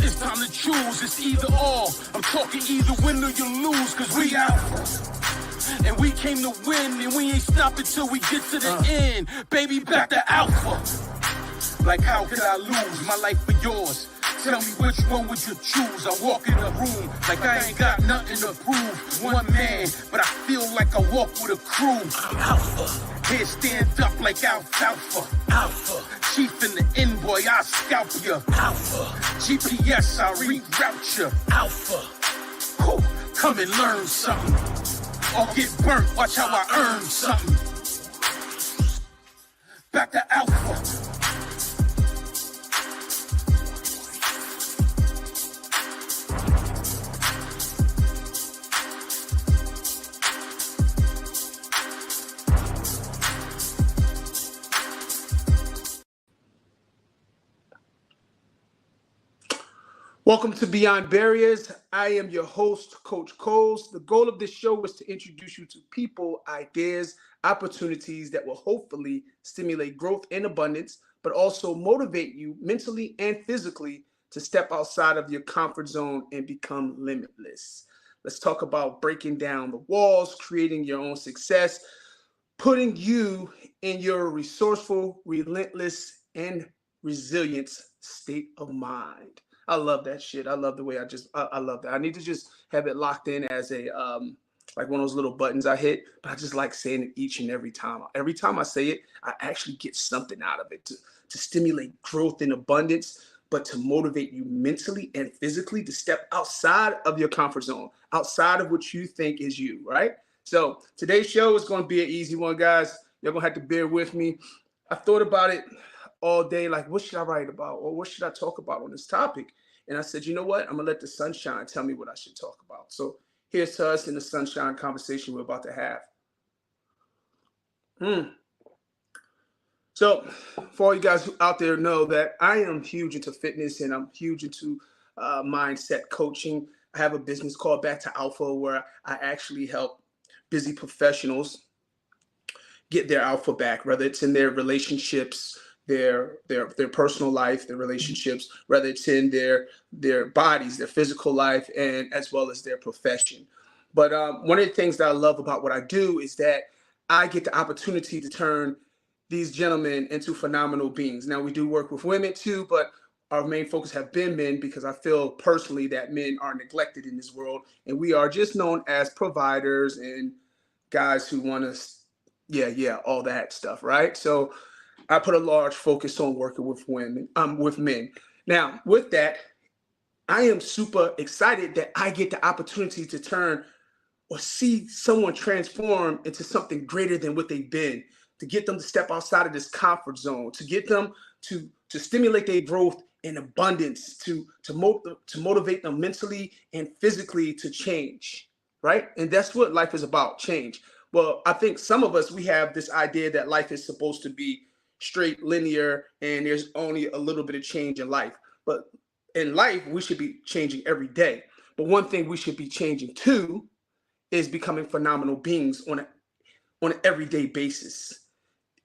It's time to choose, it's either or. I'm talking either win or you lose, cause we alpha. And we came to win, and we ain't stopping till we get to the end. Baby, back to alpha. Like how could I lose my life for yours? Tell me which one would you choose? I walk in the room like I ain't got nothing to prove. One man, but I feel like I walk with a crew. I'm alpha. Head stand up like alfalfa. Alpha. Chief in the end, boy, I scalp ya. Alpha. GPS, I reroute ya. Alpha. Whew. Come and learn something. Or get burnt, watch how I earn something. Back to alpha. Welcome to Beyond Barriers. I am your host, Coach Coles. The goal of this show is to introduce you to people, ideas, opportunities that will hopefully stimulate growth and abundance, but also motivate you mentally and physically to step outside of your comfort zone and become limitless. Let's talk about breaking down the walls, creating your own success, putting you in your resourceful, relentless, and resilient state of mind. I love that shit. I love the way I love that. I need to just have it locked in as a, like one of those little buttons I hit, but I just like saying it each and every time. Every time I say it, I actually get something out of it to stimulate growth and abundance, but to motivate you mentally and physically to step outside of your comfort zone, outside of what you think is you, right? So today's show is going to be an easy one, guys. You're going to have to bear with me. I thought about it all day, like, what should I write about? Or what should I talk about on this topic? And I said, you know what? I'm going to let the sunshine tell me what I should talk about. So here's to us in the sunshine conversation we're about to have. So for all you guys who out there know that I am huge into fitness and I'm huge into mindset coaching. I have a business called Back to Alpha where I actually help busy professionals get their alpha back, whether it's in their relationships, their personal life, their relationships, whether it's in their bodies, their physical life, and as well as their profession. But one of the things that I love about what I do is that I get the opportunity to turn these gentlemen into phenomenal beings. Now, we do work with women too, but our main focus have been men because I feel personally that men are neglected in this world, and we are just known as providers and guys who want to, all that stuff, right? So I put a large focus on working with with men. Now, with that, I am super excited that I get the opportunity to turn or see someone transform into something greater than what they've been, to get them to step outside of this comfort zone, to get them to stimulate their growth and abundance, to motivate them mentally and physically to change, right? And that's what life is about, change. Well, I think some of us, we have this idea that life is supposed to be straight, linear, and there's only a little bit of change in life. But in life, we should be changing every day. But one thing we should be changing too is becoming phenomenal beings on an everyday basis.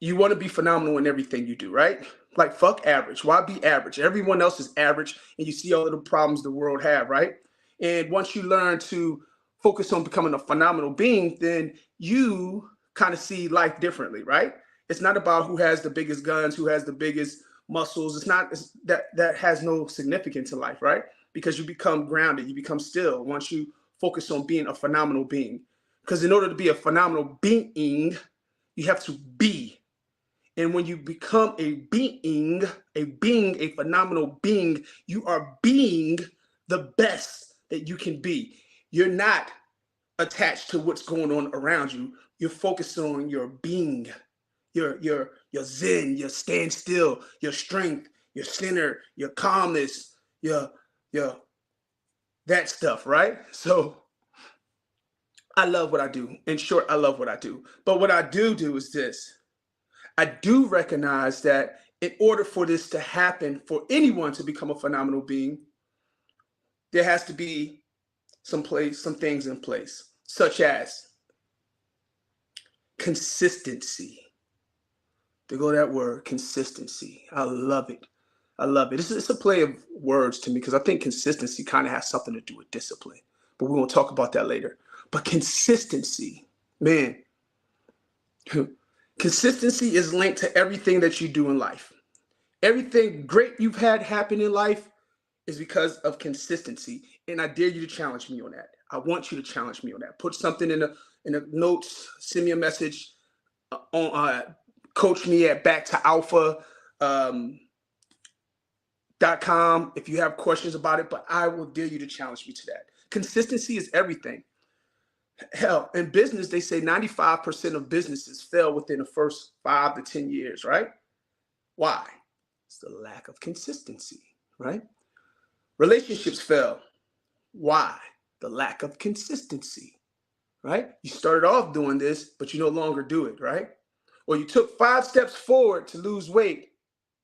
You want to be phenomenal in everything you do, right? Like, fuck average. Why be average? Everyone else is average, and you see all of the problems the world have, right? And once you learn to focus on becoming a phenomenal being, then you kind of see life differently, right? It's not about who has the biggest guns, who has the biggest muscles. That has no significance in life, right? Because you become grounded, you become still once you focus on being a phenomenal being. Because in order to be a phenomenal being, you have to be. And when you become a phenomenal being, you are being the best that you can be. You're not attached to what's going on around you. You're focused on your being, your zen, your stand still, your strength, your center, your calmness, your that stuff, right? So I love what I do. In short, I love what I do. But what I do is this. I do recognize that in order for this to happen, for anyone to become a phenomenal being, there has to be some things in place, such as consistency. To go that word, consistency. I love it. I love it. It's a play of words to me because I think consistency kind of has something to do with discipline. But we won't talk about that later. But consistency, man, consistency is linked to everything that you do in life. Everything great you've had happen in life is because of consistency. And I dare you to challenge me on that. I want you to challenge me on that. Put something in the notes, send me a message on coach me at backtoalpha.com if you have questions about it, but I will dare you to challenge me to that. Consistency is everything. Hell, in business, they say 95% of businesses fail within the first 5 to 10 years, right? Why? It's the lack of consistency, right? Relationships fail. Why? The lack of consistency, right? You started off doing this, but you no longer do it, right? Or you took 5 steps forward to lose weight,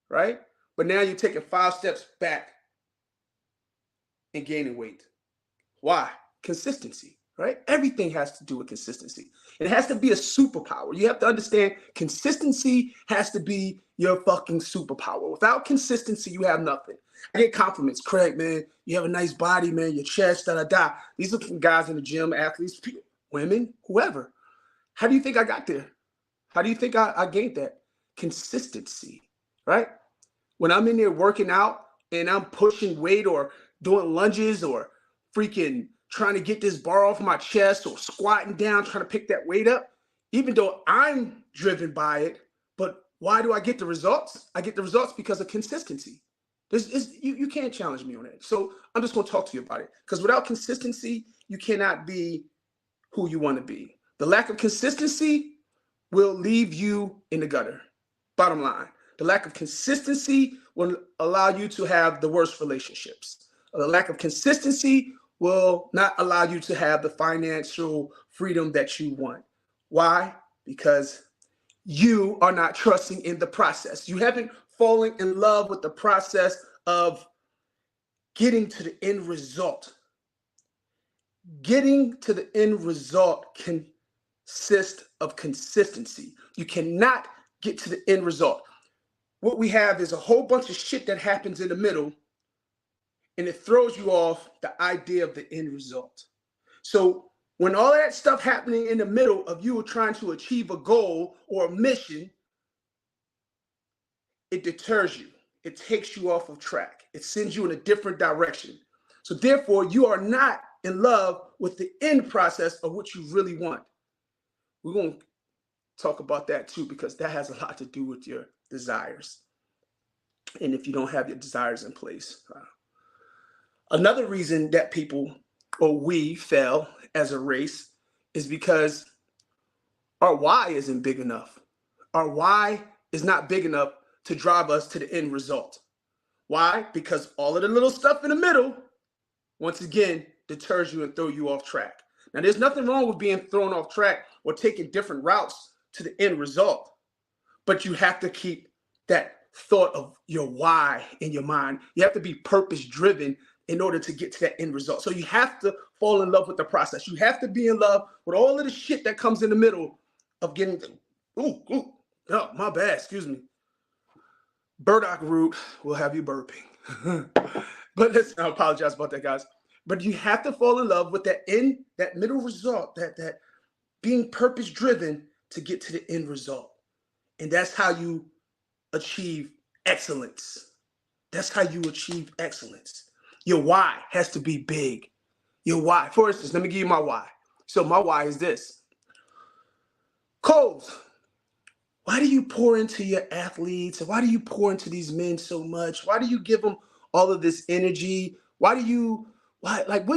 right? But now you're taking 5 steps back and gaining weight. Why? Consistency, right? Everything has to do with consistency. It has to be a superpower. You have to understand consistency has to be your fucking superpower. Without consistency, you have nothing. I get compliments. Craig, man, you have a nice body, man, your chest, da-da-da. These are from guys in the gym, athletes, people, women, whoever. How do you think I got there? How do you think I gained that? Consistency, right? When I'm in there working out and I'm pushing weight or doing lunges or freaking trying to get this bar off my chest or squatting down, trying to pick that weight up, even though I'm driven by it, but why do I get the results? I get the results because of consistency. You can't challenge me on that. So I'm just going to talk to you about it because without consistency, you cannot be who you want to be. The lack of consistency will leave you in the gutter. Bottom line, the lack of consistency will allow you to have the worst relationships. The lack of consistency will not allow you to have the financial freedom that you want. Why? Because you are not trusting in the process. You haven't fallen in love with the process of getting to the end result. Getting to the end result consists of consistency. You cannot get to the end result. What we have is a whole bunch of shit that happens in the middle, and it throws you off the idea of the end result. So when all that stuff happening in the middle of you trying to achieve a goal or a mission, it deters you. It takes you off of track. It sends you in a different direction. So therefore, you are not in love with the end process of what you really want. We're going to talk about that too, because that has a lot to do with your desires. And if you don't have your desires in place. Another reason that people or we fail as a race is because our why isn't big enough. Our why is not big enough to drive us to the end result. Why? Because all of the little stuff in the middle, once again, deters you and throw you off track. Now, there's nothing wrong with being thrown off track or taking different routes to the end result, but you have to keep that thought of your why in your mind. You have to be purpose driven in order to get to that end result. So you have to fall in love with the process. You have to be in love with all of the shit that comes in the middle of getting to, oh, my bad, excuse me. Burdock root will have you burping. But listen, I apologize about that, guys. But you have to fall in love with that middle result, that being purpose driven to get to the end result. And that's how you achieve excellence. That's how you achieve excellence. Your why has to be big. Your why. For instance, let me give you my why. So my why is this. Coles, why do you pour into your athletes? Why do you pour into these men so much? Why do you give them all of this energy? What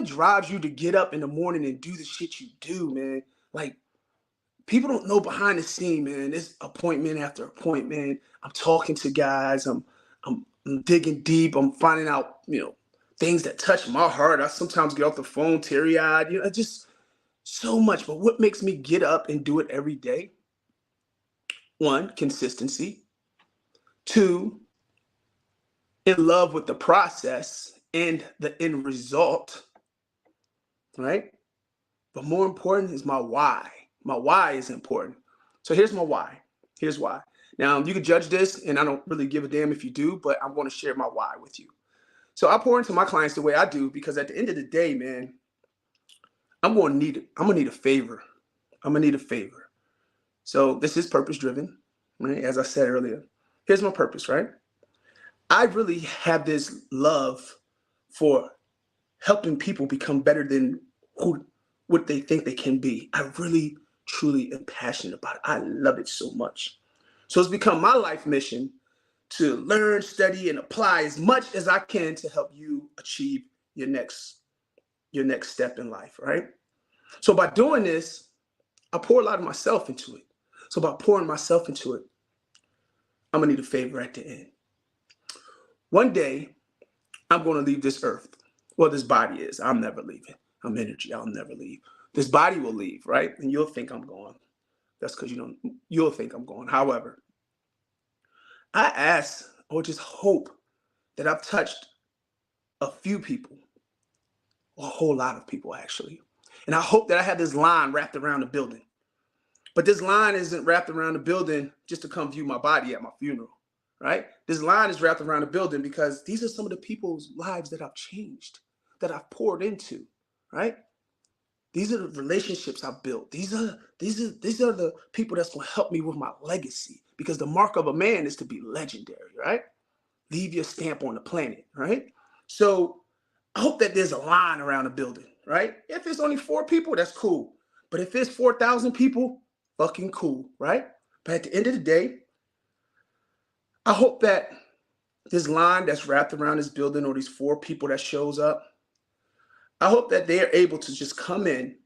drives you to get up in the morning and do the shit you do, man? Like, people don't know behind the scene, man. It's appointment after appointment. I'm talking to guys. I'm digging deep. I'm finding out, things that touch my heart. I sometimes get off the phone teary-eyed, just so much. But what makes me get up and do it every day? 1, consistency. 2, in love with the process and the end result, right? But more important is my why. My why is important. So here's my why. Here's why. Now, you can judge this, and I don't really give a damn if you do, but I'm going to share my why with you. So I pour into my clients the way I do because at the end of the day, man, I'm going to need a favor. I'm going to need a favor. So this is purpose driven, right? As I said earlier, here's my purpose, right? I really have this love for helping people become better than what they think they can be. I really, truly am passionate about it. I love it so much. So it's become my life mission to learn, study, and apply as much as I can to help you achieve your next step in life, right? So by doing this, I pour a lot of myself into it. So by pouring myself into it, I'm gonna need a favor at the end. One day, I'm gonna leave this earth. Well, this body is. I'm never leaving. I'm energy. I'll never leave. This body will leave, right? And you'll think I'm gone. That's because you'll think I'm gone. However, I ask or just hope that I've touched a few people, a whole lot of people actually. And I hope that I have this line wrapped around the building. But this line isn't wrapped around the building just to come view my body at my funeral, right? This line is wrapped around the building because these are some of the people's lives that I've changed, that I've poured into, right? These are the relationships I've built. These are the people that's going to help me with my legacy, because the mark of a man is to be legendary, right? Leave your stamp on the planet, right? So I hope that there's a line around the building, right? If it's only 4 people, that's cool. But if it's 4,000 people, fucking cool, right? But at the end of the day, I hope that this line that's wrapped around this building, or these 4 people that shows up, I hope that they're able to just come in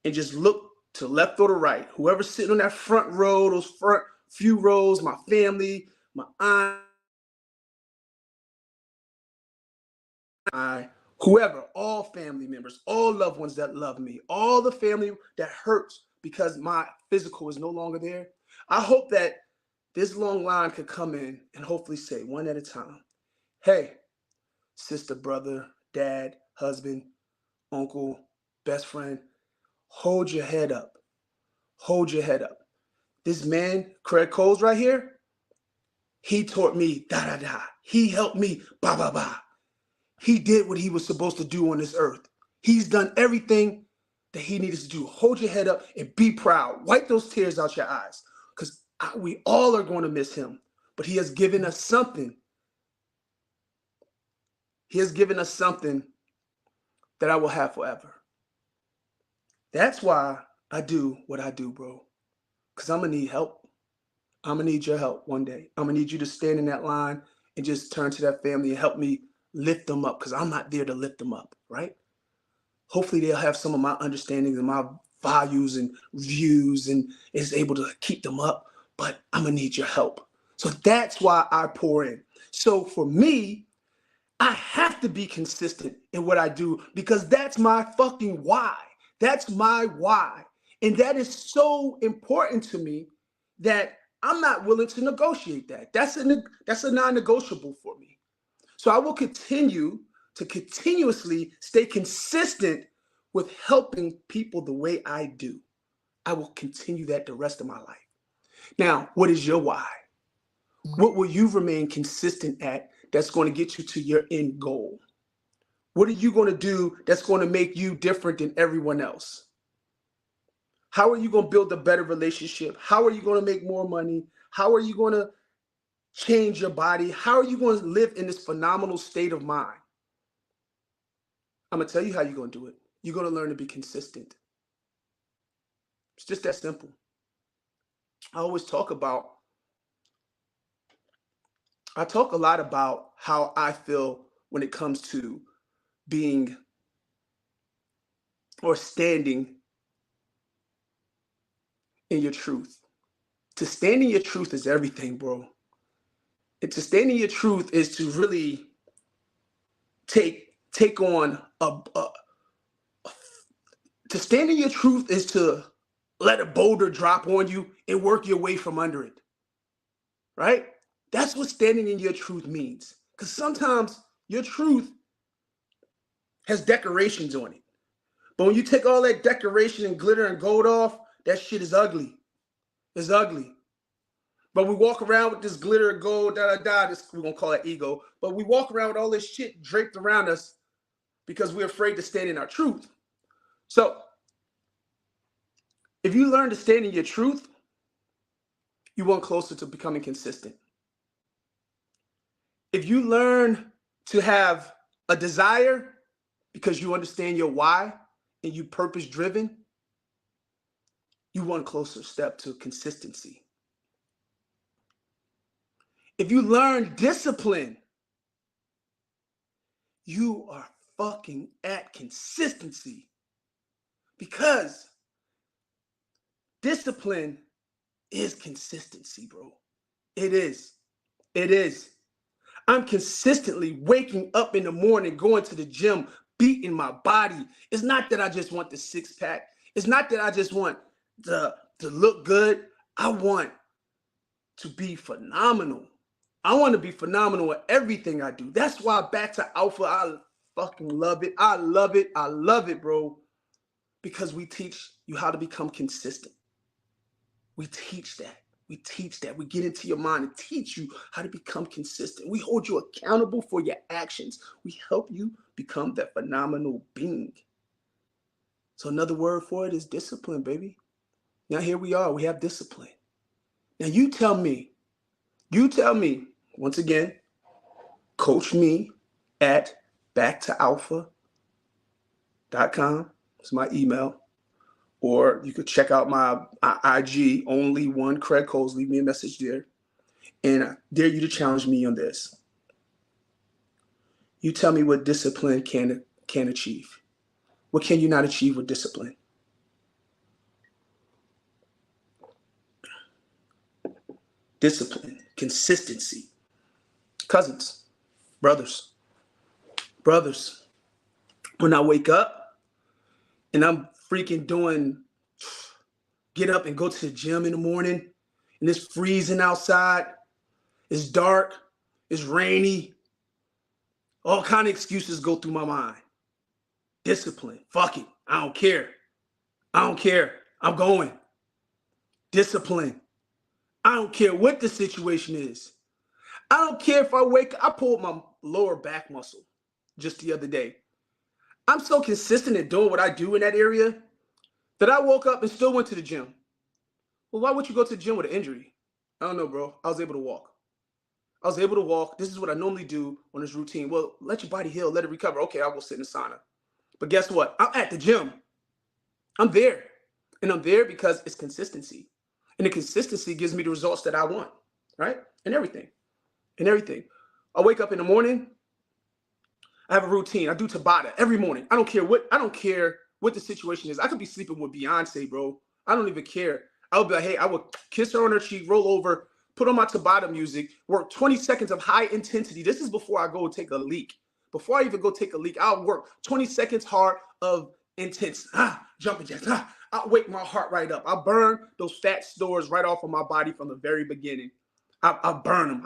and just look to the left or the right. Whoever's sitting on that front row, those front few rows, my family, my aunt, whoever, all family members, all loved ones that love me, all the family that hurts because my physical is no longer there. I hope that this long line could come in and hopefully say one at a time, hey, sister, brother, dad, husband, uncle, best friend, hold your head up. Hold your head up. This man, Craig Coles right here, he taught me da da da. He helped me ba ba ba. He did what he was supposed to do on this earth. He's done everything that he needed to do. Hold your head up and be proud. Wipe those tears out your eyes, because we all are going to miss him. But he has given us something. He has given us something that I will have forever. That's why I do what I do, bro. Because I'm going to need help. I'm going to need your help one day. I'm going to need you to stand in that line and just turn to that family and help me lift them up, because I'm not there to lift them up, right? Hopefully they'll have some of my understandings and my values and views and is able to keep them up, but I'm going to need your help. So that's why I pour in. So for me, I have to be consistent in what I do, because that's my fucking why. That's my why. And that is so important to me that I'm not willing to negotiate that. That's a non-negotiable for me. So I will continue to continuously stay consistent with helping people the way I do. I will continue that the rest of my life. Now, what is your why? What will you remain consistent at that's going to get you to your end goal? What are you going to do that's going to make you different than everyone else? How are you going to build a better relationship? How are you going to make more money? How are you going to change your body? How are you going to live in this phenomenal state of mind? I'm going to tell you how you're going to do it. You're going to learn to be consistent. It's just that simple. I talk a lot about how I feel when it comes to being or standing in your truth. To stand in your truth is everything, bro. And to stand in your truth is to really take on to stand in your truth is to let a boulder drop on you and work your way from under it, right? That's what standing in your truth means. Because sometimes your truth has decorations on it. But when you take all that decoration and glitter and gold off, that shit is ugly. It's ugly. But we walk around with this glitter of gold, this, we're going to call it ego. But we walk around with all this shit draped around us because we're afraid to stand in our truth. So if you learn to stand in your truth, you want closer to becoming consistent. If you learn to have a desire because you understand your why and you purpose driven, you want closer step to consistency. If you learn discipline, you are fucking at consistency, because discipline is consistency, bro. It is. It is. I'm consistently waking up in the morning, going to the gym, beating my body. It's not that I just want the six pack. It's not that I just want to look good. I want to be phenomenal. I want to be phenomenal at everything I do. That's why Back to Alpha, I fucking love it. I love it. I love it, bro. Because we teach you how to become consistent. We teach that. We teach that. We get into your mind and teach you how to become consistent. We hold you accountable for your actions. We help you become that phenomenal being. So another word for it is discipline, baby. Now here we are. We have discipline. Now you tell me, once again, coach me at backtoalpha.com. It's my email. Or you could check out my IG, only one Craig Coles. Leave me a message there. And I dare you to challenge me on this. You tell me what discipline can achieve. What can you not achieve with discipline? Discipline, consistency. Cousins, brothers. When I wake up and I'm freaking get up and go to the gym in the morning, and it's freezing outside, it's dark, it's rainy, all kind of excuses go through my mind. Discipline, fuck it, I don't care, I'm going. Discipline, I don't care what the situation is. I don't care if I pulled my lower back muscle just the other day. I'm so consistent in doing what I do in that area that I woke up and still went to the gym. Well, why would you go to the gym with an injury? I don't know, bro. I was able to walk. This is what I normally do on this routine. Well, let your body heal, let it recover. Okay, I'll go sit in the sauna. But guess what? I'm at the gym. I'm there. And I'm there because it's consistency. And the consistency gives me the results that I want, right? And everything. I wake up in the morning. I have a routine. I do Tabata every morning. I don't care what the situation is. I could be sleeping with Beyonce, bro. I don't even care. I would be like, hey, I would kiss her on her cheek, roll over, put on my Tabata music, work 20 seconds of high intensity. This is before I go take a leak. Before I even go take a leak, I'll work 20 seconds hard of intense jumping jacks. I'll wake my heart right up. I burn those fat stores right off of my body from the very beginning. I burn them.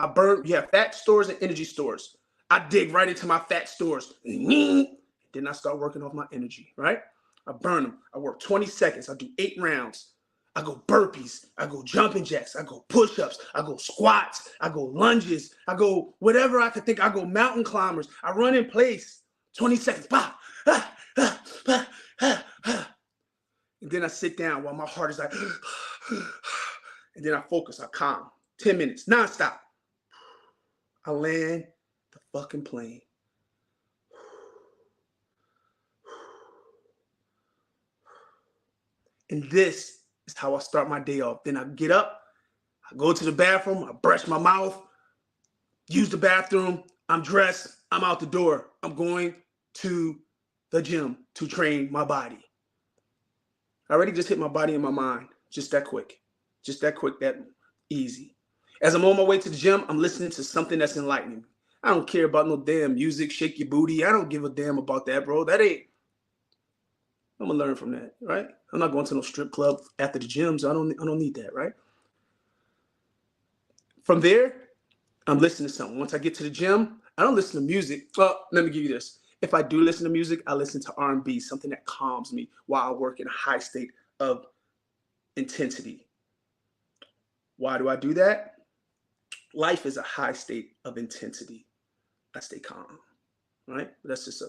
Fat stores and energy stores. I dig right into my fat stores. Then I start working off my energy, right? I burn them. I work 20 seconds. I do 8 rounds. I go burpees. I go jumping jacks. I go push-ups. I go squats. I go lunges. I go whatever I could think. I go mountain climbers. I run in place. 20 seconds. And then I sit down while my heart is like, and then I focus. I calm. 10 minutes, nonstop. I land the fucking plane. And this is how I start my day off. Then I get up, I go to the bathroom, I brush my mouth, use the bathroom, I'm dressed, I'm out the door. I'm going to the gym to train my body. I already just hit my body and my mind. Just that quick, that easy. As I'm on my way to the gym, I'm listening to something that's enlightening me. I don't care about no damn music, shake your booty. I don't give a damn about that, bro. I'm gonna learn from that, right? I'm not going to no strip club after the gym, so I don't need that, right? From there, I'm listening to something. Once I get to the gym, I don't listen to music. Well, let me give you this. If I do listen to music, I listen to R&B, something that calms me while I work in a high state of intensity. Why do I do that? Life is a high state of intensity. I stay calm, right? That's just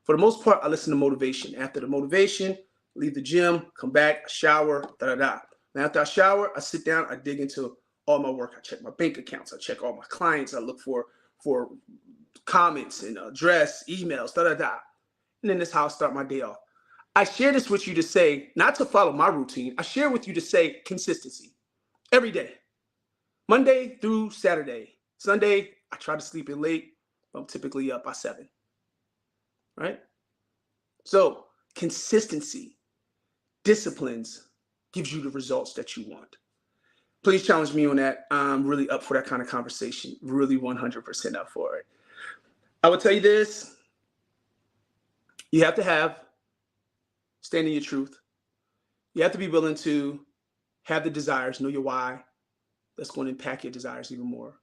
for the most part, I listen to motivation. After the motivation, leave the gym, come back, shower, da-da-da. And after I shower, I sit down, I dig into all my work. I check my bank accounts. I check all my clients. I look for comments and address, emails, da-da-da. And then that's how I start my day off. I share this with you to say, not to follow my routine. I share with you to say consistency every day, Monday through Saturday. Sunday, I try to sleep in late. I'm typically up by 7, right? So consistency, disciplines gives you the results that you want. Please challenge me on that. I'm really up for that kind of conversation. Really 100% up for it. I will tell you this. You have to stand in your truth. You have to be willing to have the desires, know your why. That's going to impact your desires even more.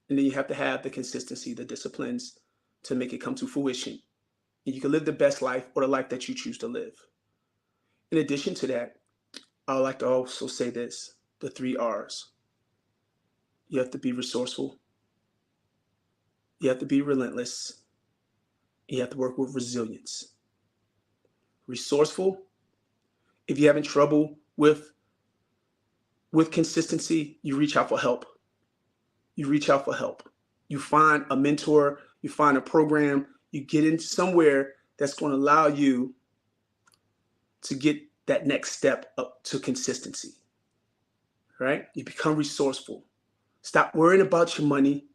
And then you have to have the consistency, the disciplines to make it come to fruition. And you can live the best life or the life that you choose to live. In addition to that, I would like to also say this, the 3 R's. You have to be resourceful. You have to be relentless. You have to work with resilience. Resourceful. If you're having trouble with consistency, you reach out for help. You reach out for help. You find a mentor, you find a program, you get into somewhere that's going to allow you to get that next step up to consistency, right? You become resourceful. Stop worrying about your money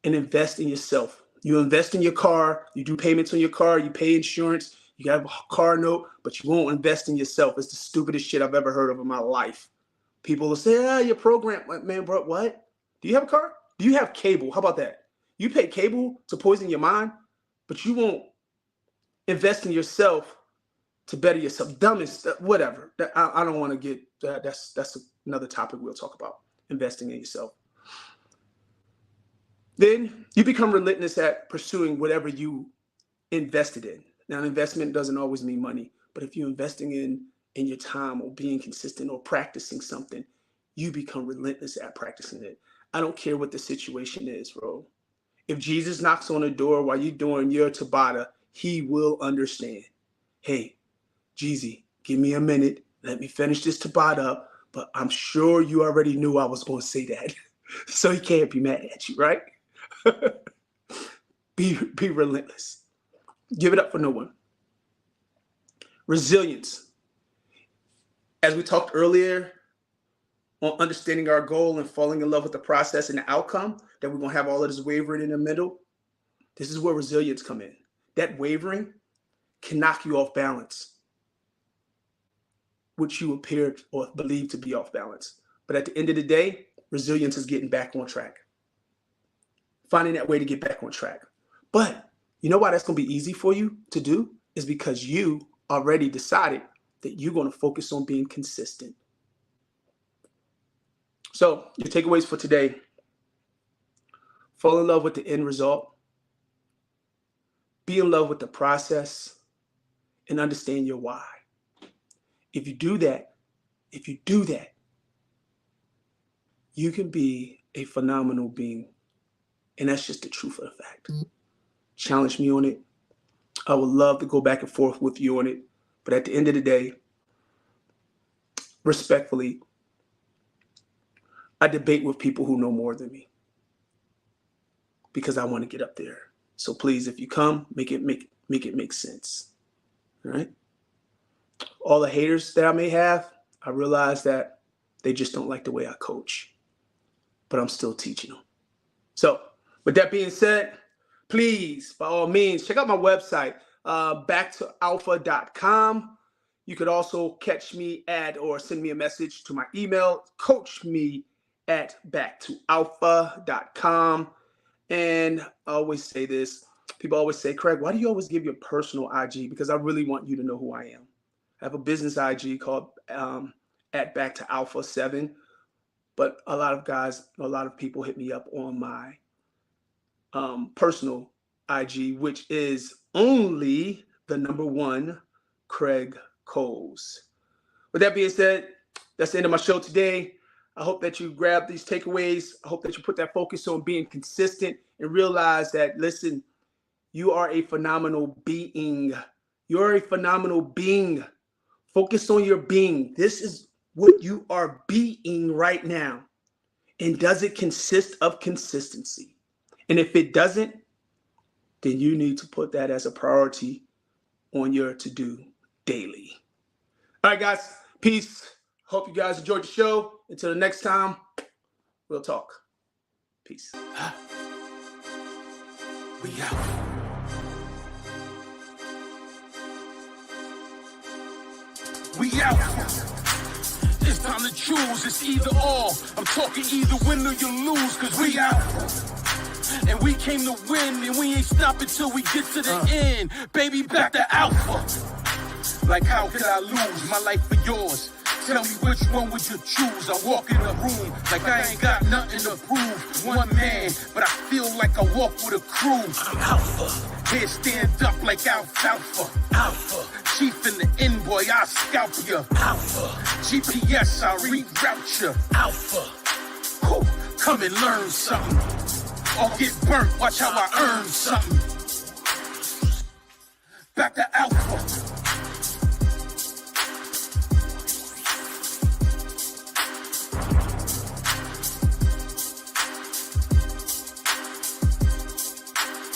and invest in yourself. You invest in your car, you do payments on your car, you pay insurance, you got a car note, but you won't invest in yourself. It's the stupidest shit I've ever heard of in my life. People will say, your program, man, bro, what? Do you have a car? Do you have cable? How about that? You pay cable to poison your mind, but you won't invest in yourself to better yourself. Dumbest, whatever. I don't want to get, that's another topic we'll talk about, investing in yourself. Then you become relentless at pursuing whatever you invested in. Now, investment doesn't always mean money, but if you're investing in your time or being consistent or practicing something, you become relentless at practicing it. I don't care what the situation is, bro. If Jesus knocks on the door while you're doing your Tabata, he will understand. Hey, Jeezy, give me a minute. Let me finish this Tabata up. But I'm sure you already knew I was going to say that. So he can't be mad at you, right? Be relentless. Give it up for no one. Resilience. As we talked earlier on understanding our goal and falling in love with the process and the outcome, that we're going to have all of this wavering in the middle, this is where resilience come in. That wavering can knock you off balance, which you appear or believe to be off balance. But at the end of the day, resilience is getting back on track. Finding that way to get back on track. But you know why that's going to be easy for you to do? Is because you already decided that you're going to focus on being consistent. So your takeaways for today: fall in love with the end result, be in love with the process, and understand your why. If you do that, you can be a phenomenal being. And that's just the truth of the fact. Challenge me on it. I would love to go back and forth with you on it. But at the end of the day, respectfully, I debate with people who know more than me because I want to get up there. So please, if you come, make it make sense. All right? All the haters that I may have, I realize that they just don't like the way I coach. But I'm still teaching them. So with that being said, please, by all means, check out my website, backtoalpha.com. You could also catch me at or send me a message to my email, coachme@backtoalpha.com. And I always say this. People always say, Craig, why do you always give your personal IG? Because I really want you to know who I am. I have a business IG called @backtoalpha7. But a lot of people hit me up on my personal IG, which is only the number 1, Craig Coles. With that being said, that's the end of my show today. I hope that you grab these takeaways. I hope that you put that focus on being consistent and realize that, listen, you are a phenomenal being. You're a phenomenal being. Focus on your being. This is what you are being right now. And does it consist of consistency? And if it doesn't, then you need to put that as a priority on your to-do daily. All right, guys. Peace. Hope you guys enjoyed the show. Until the next time, we'll talk. Peace. We out. We out. It's time to choose. It's either or. I'm talking either win or you lose, cause we out. And we came to win, and we ain't stopping till we get to the end. Baby, back to alpha. Like how could I lose my life for yours? Tell me which one would you choose? I walk in the room like I ain't got nothing to prove. One man, but I feel like I walk with a crew. I'm alpha. Here stand up like alfalfa. Alpha. Chief in the end, boy, I'll scalp ya. Alpha. GPS, I'll reroute ya. Alpha. Whew. Come and learn something. Or get burnt, watch how I earn something.